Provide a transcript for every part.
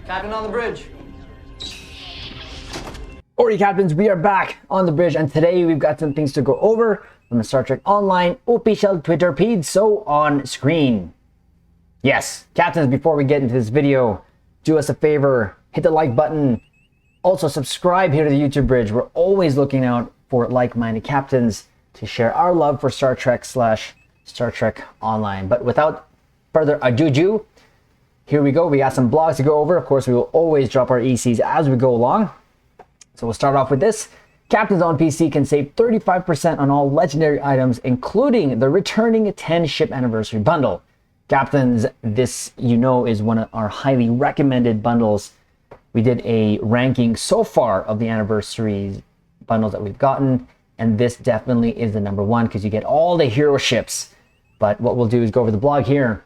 Captain on the bridge. Alrighty, Captains, we are back on the bridge, and today we've got some things to go over from the Star Trek Online official Twitter feed, so on screen. Yes, Captains, before we get into this video, do us a favor, hit the like button. Also, subscribe here to the YouTube bridge. We're always looking out for like-minded Captains to share our love for Star Trek / Star Trek Online. But without further ado, here we go. We got some blogs to go over. Of course, we will always drop our ECs as we go along. So we'll start off with this. Captains on PC can save 35% on all legendary items, including the returning 10 ship anniversary bundle. Captains, this, you know, is one of our highly recommended bundles. We did a ranking so far of the anniversary bundles that we've gotten, and this definitely is the number one because you get all the hero ships. But what we'll do is go over the blog here.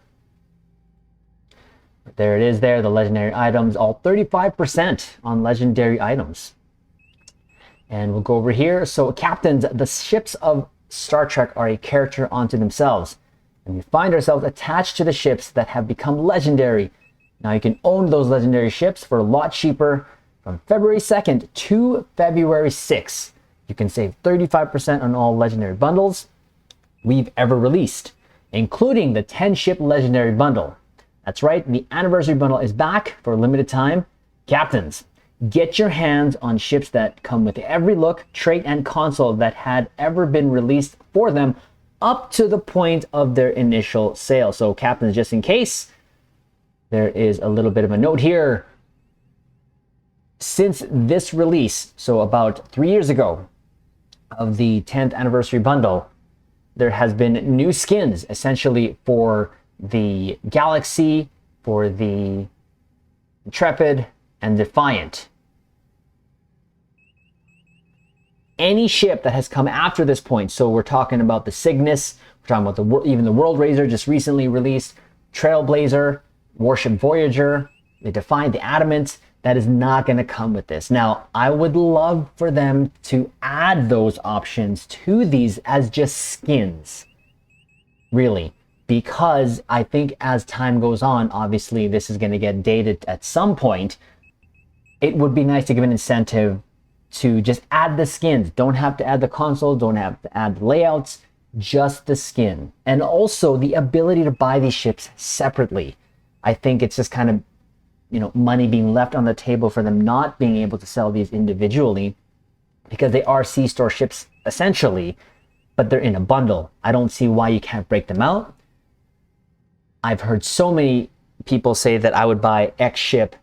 There it is there, the legendary items, all 35% on legendary items. And we'll go over here. So Captains, the ships of Star Trek are a character unto themselves. And we find ourselves attached to the ships that have become legendary. Now you can own those legendary ships for a lot cheaper from February 2nd to February 6th. You can save 35% on all legendary bundles we've ever released, including the 10 ship legendary bundle. That's right, the anniversary bundle is back for a limited time. Captains, get your hands on ships that come with every look, trait, and console that had ever been released for them up to the point of their initial sale. So Captains, just in case, there is a little bit of a note here. Since this release, so about 3 years ago, of the 10th anniversary bundle, there has been new skins essentially for the Galaxy, for the Intrepid, and Defiant. Any ship that has come after this point, so we're talking about the Cygnus, we're talking about even the World Raiser just recently released, Trailblazer, Warship Voyager, the Defiant, the Adamant, that is not going to come with this. Now, I would love for them to add those options to these as just skins, really, because I think as time goes on, obviously this is going to get dated at some point. It would be nice to give an incentive to just add the skins. Don't have to add the console, don't have to add the layouts, just the skin. And also the ability to buy these ships separately. I think it's just kind of, you know, money being left on the table for them not being able to sell these individually because they are C-store ships essentially, but they're in a bundle. I don't see why you can't break them out. I've heard so many people say that I would buy X ship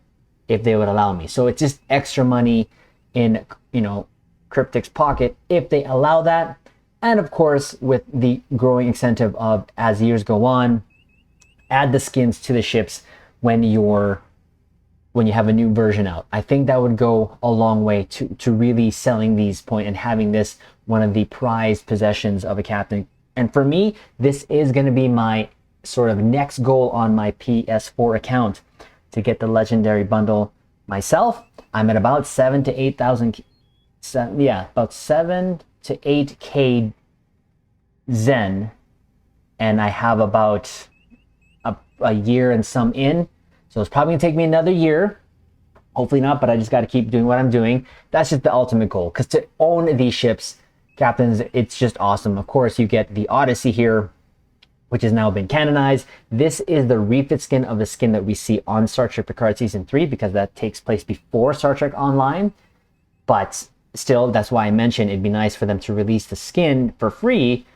if they would allow me. So it's just extra money in, you know, Cryptic's pocket if they allow that. And of course, with the growing incentive of, as years go on, add the skins to the ships when you have a new version out. I think that would go a long way to really selling these points and having this one of the prized possessions of a captain. And for me, this is going to be my sort of next goal on my PS4 account, to get the legendary bundle myself. I'm at about 7 to 8,000, about 7 to 8K Zen, and I have about a year and some in. So it's probably gonna take me another year. Hopefully not, but I just got to keep doing what I'm doing. That's just the ultimate goal, because to own these ships, Captains, it's just awesome. Of course, you get the Odyssey here, which has now been canonized. This is the refit skin of the skin that we see on Star Trek Picard Season 3, because that takes place before Star Trek Online. But still, that's why I mentioned it'd be nice for them to release the skin for free,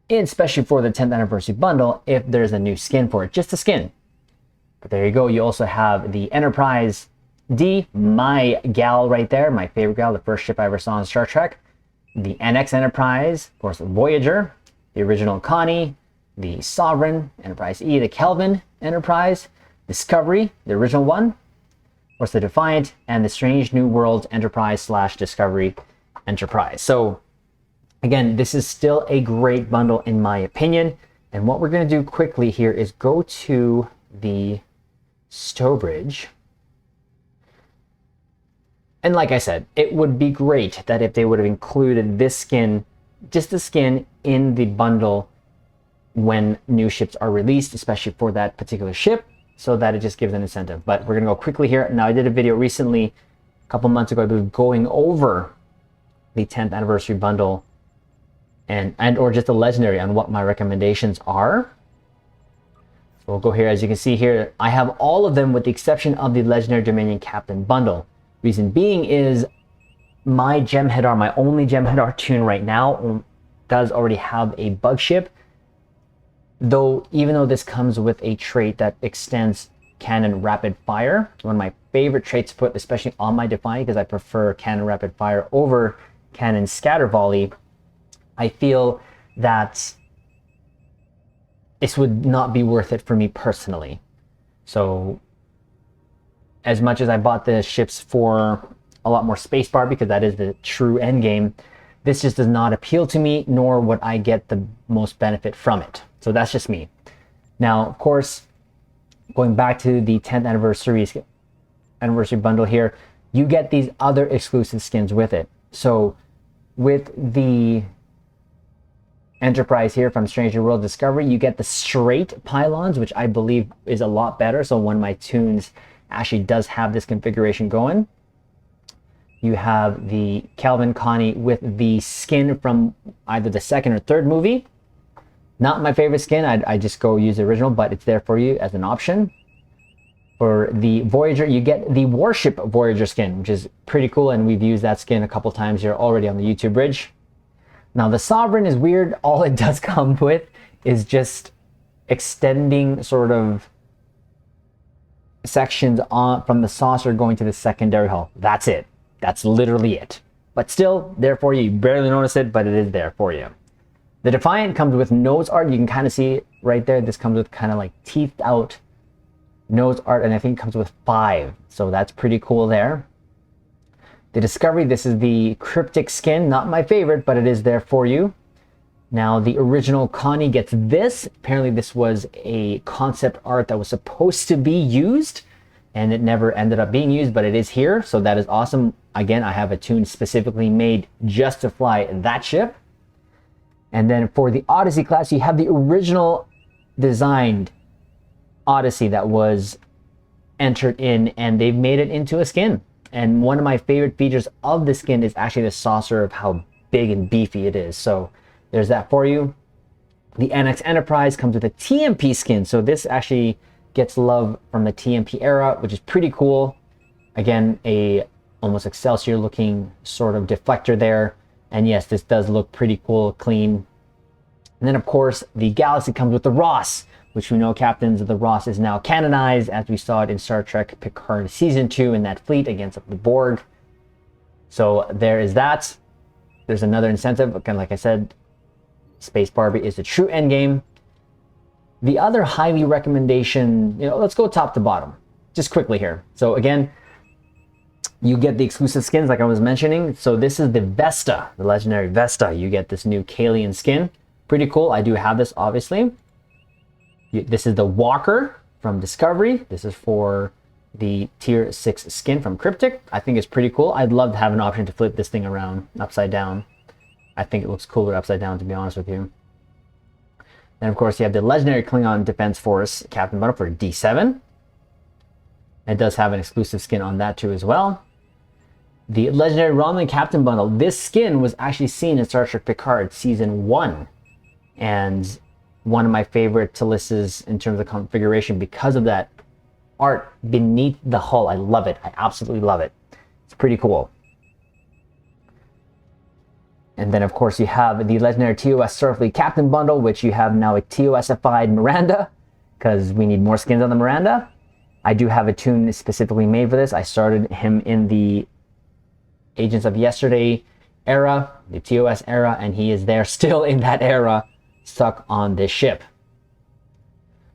especially for the 10th anniversary bundle, if there's a new skin for it, just a skin. But there you go. You also have the Enterprise D, my gal right there, my favorite gal, the first ship I ever saw on Star Trek. The NX Enterprise, of course, the Voyager, the original Connie, the Sovereign, Enterprise E, the Kelvin Enterprise, Discovery, the original one, of course, the Defiant, and the Strange New Worlds Enterprise / Discovery Enterprise. So again, this is still a great bundle in my opinion. And what we're going to do quickly here is go to the Stowbridge. And like I said, it would be great that if they would have included this skin, just the skin, in the bundle when new ships are released, especially for that particular ship. so that it just gives an incentive. But we're gonna go quickly here. Now I did a video recently, a couple months ago, I believe, going over the 10th anniversary bundle and or just the legendary on what my recommendations are. So we'll go here. As you can see here, I have all of them with the exception of the legendary Dominion Captain bundle. Reason being is my Gemheadar, my only Gemheadar tune right now, does already have a bug ship. Though, even though this comes with a trait that extends cannon rapid fire, one of my favorite traits to put, especially on my Defiant, because I prefer cannon rapid fire over cannon scatter volley, I feel that this would not be worth it for me personally. So, as much as I bought the ships for a lot more spacebar, because that is the true end game, this just does not appeal to me, nor would I get the most benefit from it. So that's just me. Now, of course, going back to the 10th anniversary bundle here, you get these other exclusive skins with it. So with the Enterprise here from Stranger World Discovery, you get the straight pylons, which I believe is a lot better. So one of my tunes actually does have this configuration going. You have the Calvin Connie with the skin from either the second or third movie. Not my favorite skin. I just go use the original, but it's there for you as an option. For the Voyager, you get the Warship Voyager skin, which is pretty cool, and we've used that skin a couple times here already on the YouTube bridge. Now, the Sovereign is weird. All it does come with is just extending sort of sections on from the saucer going to the secondary hull. That's it. That's literally it. But still, there for you. You barely notice it, but it is there for you. The Defiant comes with nose art. You can kind of see it right there. This comes with kind of like teethed out nose art, and I think it comes with 5. So that's pretty cool there. The Discovery, this is the Cryptic skin. Not my favorite, but it is there for you. Now, the original Connie gets this. Apparently, this was a concept art that was supposed to be used, and it never ended up being used, but it is here, so that is awesome. Again, I have a tune specifically made just to fly that ship. And then for the Odyssey class, you have the original designed Odyssey that was entered in, and they've made it into a skin. And one of my favorite features of the skin is actually the saucer of how big and beefy it is. So there's that for you. The NX Enterprise comes with a TMP skin, so this actually gets love from the TMP era, which is pretty cool. Again, a almost Excelsior looking sort of deflector there. And yes, this does look pretty cool, clean. And then of course, the Galaxy comes with the Ross, which we know Captains of the Ross is now canonized, as we saw it in Star Trek Picard Season 2 in that fleet against the Borg. So there is that. There's another incentive. Again, like I said, Space Barbie is the true endgame. The other highly recommendation, let's go top to bottom, just quickly here. So again, you get the exclusive skins like I was mentioning. So this is the Vesta, the legendary Vesta. You get this new Kalian skin. Pretty cool. I do have this, obviously. This is the Walker from Discovery. This is for the Tier 6 skin from Cryptic. I think it's pretty cool. I'd love to have an option to flip this thing around upside down. I think it looks cooler upside down, to be honest with you. Then, of course, you have the legendary Klingon Defense Force Captain Bundle for D7. It does have an exclusive skin on that too as well. The legendary Romulan Captain Bundle. This skin was actually seen in Star Trek Picard Season 1. And one of my favorite to list is in terms of configuration because of that art beneath the hull. I love it. I absolutely love it. It's pretty cool. And then, of course, you have the legendary TOS Starfleet Captain Bundle, which you have now a TOSified Miranda, because we need more skins on the Miranda. I do have a tune specifically made for this. I started him in the Agents of Yesterday era, the TOS era, and he is there still in that era, stuck on this ship.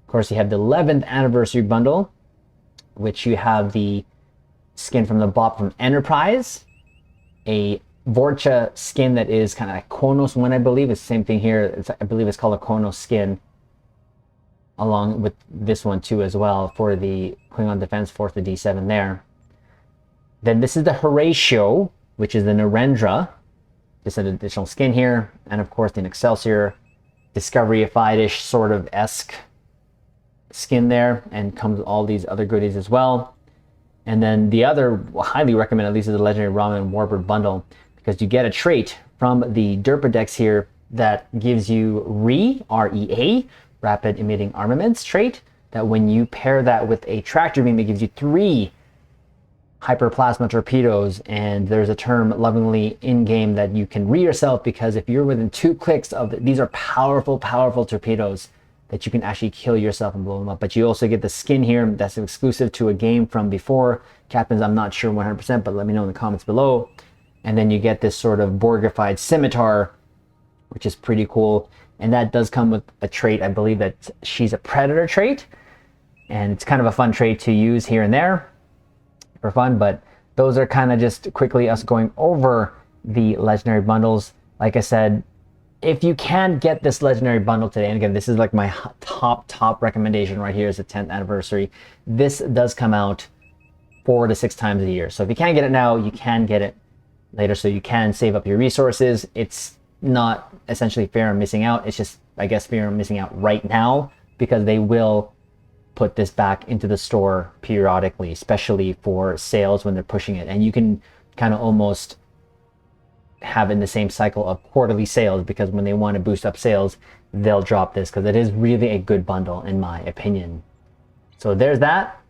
Of course, you have the 11th Anniversary Bundle, which you have the skin from the Bop from Enterprise, a Vorcha skin that is kind of like Kronos one, I believe. It's the same thing here. I believe it's called a Kronos skin, along with this one too as well for the Klingon Defense Force, the D7 there. Then this is the Horatio, which is the Narendra. Just an additional skin here. And of course the Excelsior, Discovery-ified-ish sort of esque skin there, and comes with all these other goodies as well. And then the other highly recommend, at least, is the Legendary Ramen Warbird bundle, because you get a trait from the Derpadex here that gives you REA, Rapid Emitting Armaments trait, that when you pair that with a tractor beam, it gives you 3 hyperplasma torpedoes. And there's a term lovingly in game that you can yourself, because if you're within 2 clicks of these are powerful torpedoes that you can actually kill yourself and blow them up. But you also get the skin here that's exclusive to a game from before. Captains, I'm not sure 100%, but let me know in the comments below. And then you get this sort of Borgified scimitar, which is pretty cool. And that does come with a trait. I believe that she's a predator trait, and it's kind of a fun trait to use here and there for fun. But those are kind of just quickly us going over the legendary bundles. Like I said, if you can get this legendary bundle today, and again, this is like my top recommendation right here, is the 10th anniversary. This does come out 4 to 6 times a year. So if you can't get it now, you can get it later, so you can save up your resources. It's not essentially fear of missing out. It's just, I guess, fear of missing out right now, because they will put this back into the store periodically, especially for sales when they're pushing it. And you can kind of almost have in the same cycle of quarterly sales, because when they want to boost up sales, they'll drop this, because it is really a good bundle in my opinion. So there's that.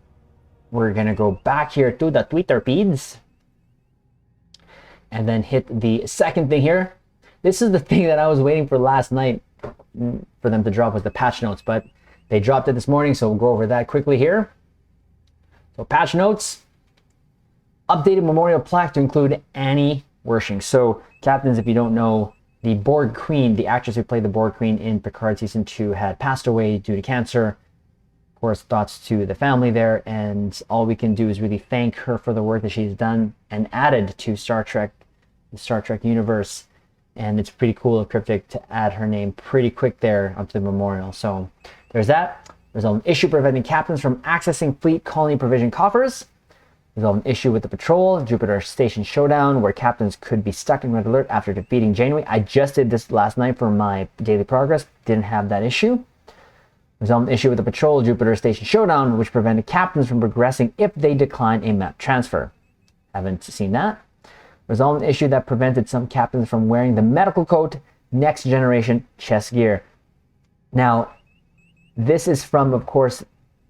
We're gonna go back here to the Twitter feeds and then hit the second thing here. This is the thing that I was waiting for last night for them to drop, was the patch notes, but they dropped it this morning, so we'll go over that quickly here. So patch notes, updated memorial plaque to include Annie Wershing. So captains, if you don't know, the Borg Queen, the actress who played the Borg Queen in Picard Season 2, had passed away due to cancer. Of course, thoughts to the family there, and all we can do is really thank her for the work that she's done and added to Star Trek, the Star Trek universe. And it's pretty cool of Cryptic to add her name pretty quick there onto the memorial. So there's that. There's an issue preventing captains from accessing fleet colony provision coffers. There's an issue with the patrol, Jupiter Station Showdown, where captains could be stuck in red alert after defeating Janeway. I just did this last night for my daily progress. Didn't have that issue. There's an issue with the patrol, Jupiter Station Showdown, which prevented captains from progressing if they decline a map transfer. Haven't seen that. There's an issue that prevented some captains from wearing the medical coat, next generation chest gear. Now, this is from, of course,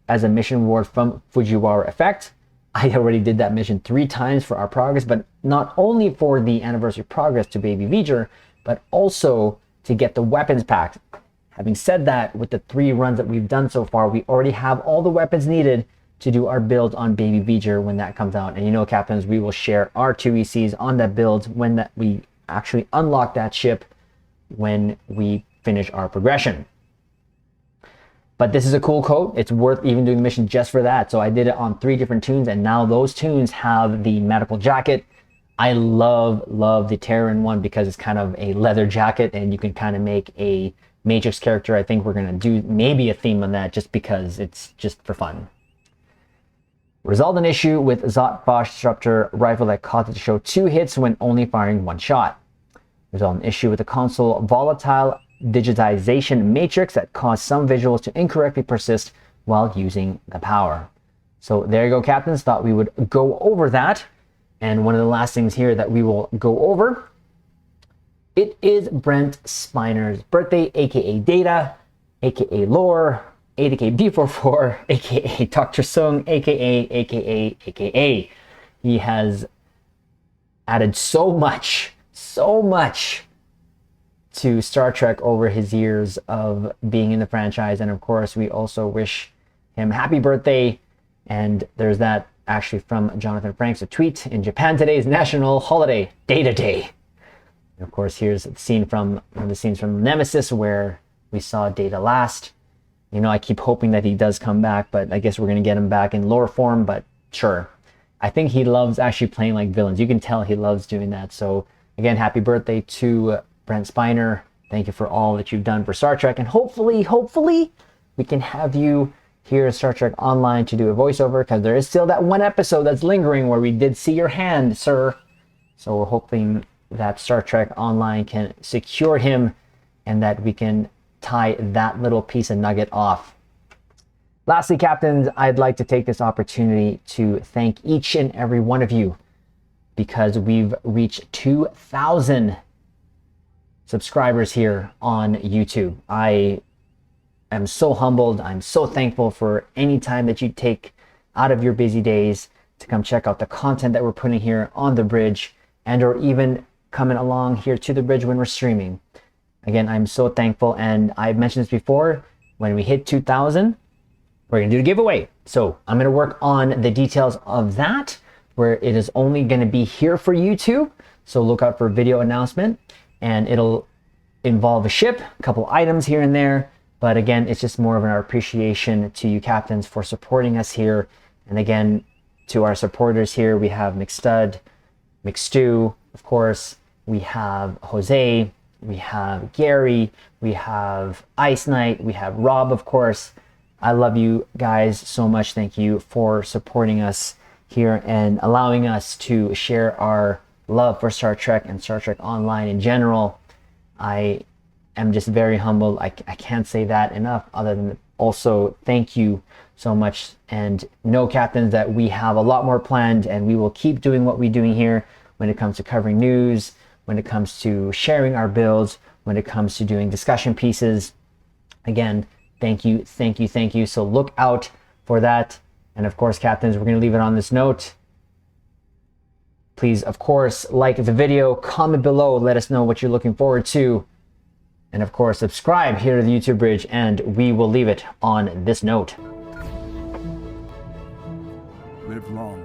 as a mission reward from Fujiwara Effect. I already did that mission 3 times for our progress, but not only for the anniversary progress to Baby V'ger, but also to get the weapons pack. Having said that, with the 3 runs that we've done so far, we already have all the weapons needed to do our build on Baby V'ger when that comes out. And you know, captains, we will share our 2 ECs on that build when that we actually unlock that ship when we finish our progression. But this is a cool coat. It's worth even doing the mission just for that. So I did it on 3 different tunes, and now those tunes have the medical jacket. I love the Terran one, because it's kind of a leather jacket, and you can kind of make a Matrix character. I think we're going to do maybe a theme on that, just because it's just for fun. Resolved an issue with Zot Bosch Disruptor rifle that caused it to show 2 hits when only firing 1 shot. Resolved an issue with the console volatile digitization matrix that caused some visuals to incorrectly persist while using the power. So there you go, captains. Thought we would go over that. And one of the last things here that we will go over, it is Brent Spiner's birthday, aka Data, aka Lore, aka B44, aka Dr. Sung, aka. He has added so much to Star Trek over his years of being in the franchise. And of course, we also wish him happy birthday. And there's that actually from Jonathan Franks, a tweet: in Japan today is national holiday, Data Day. And of course, here's the scene from one of the scenes from Nemesis where we saw Data last. You know, I keep hoping that he does come back, but I guess we're going to get him back in lore form, but sure. I think he loves actually playing like villains. You can tell he loves doing that. So again, happy birthday to Brent Spiner. Thank you for all that you've done for Star Trek. And hopefully, we can have you here at Star Trek Online to do a voiceover, because there is still that one episode that's lingering where we did see your hand, sir. So we're hoping that Star Trek Online can secure him and that we can tie that little piece of nugget off. Lastly, captains, I'd like to take this opportunity to thank each and every one of you because we've reached 2,000 subscribers here on YouTube. I am so humbled. I'm so thankful for any time that you take out of your busy days to come check out the content that we're putting here on the bridge, and or even coming along here to the bridge when we're streaming. Again, I'm so thankful, and I've mentioned this before, when we hit 2,000, we're gonna do a giveaway. So I'm gonna work on the details of that, where it is only gonna be here for YouTube. So look out for a video announcement, and it'll involve a ship, a couple items here and there. But again, it's just more of an appreciation to you captains for supporting us here. And again, to our supporters here, we have McStud, McStew, of course, we have Jose, we have Gary, we have Ice Knight, we have Rob, of course. I love you guys so much. Thank you for supporting us here and allowing us to share our love for Star Trek and Star Trek Online in general. I am just very humbled. I can't say that enough, other than also thank you so much. And know, captains, that we have a lot more planned, and we will keep doing what we're doing here when it comes to covering news, when it comes to sharing our builds, when it comes to doing discussion pieces. Again, thank you, thank you, thank you. So look out for that. And of course, captains, we're going to leave it on this note. Please, of course, like the video, comment below, let us know what you're looking forward to. And of course, subscribe here to the YouTube Bridge, and we will leave it on this note. Live long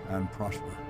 and prosper.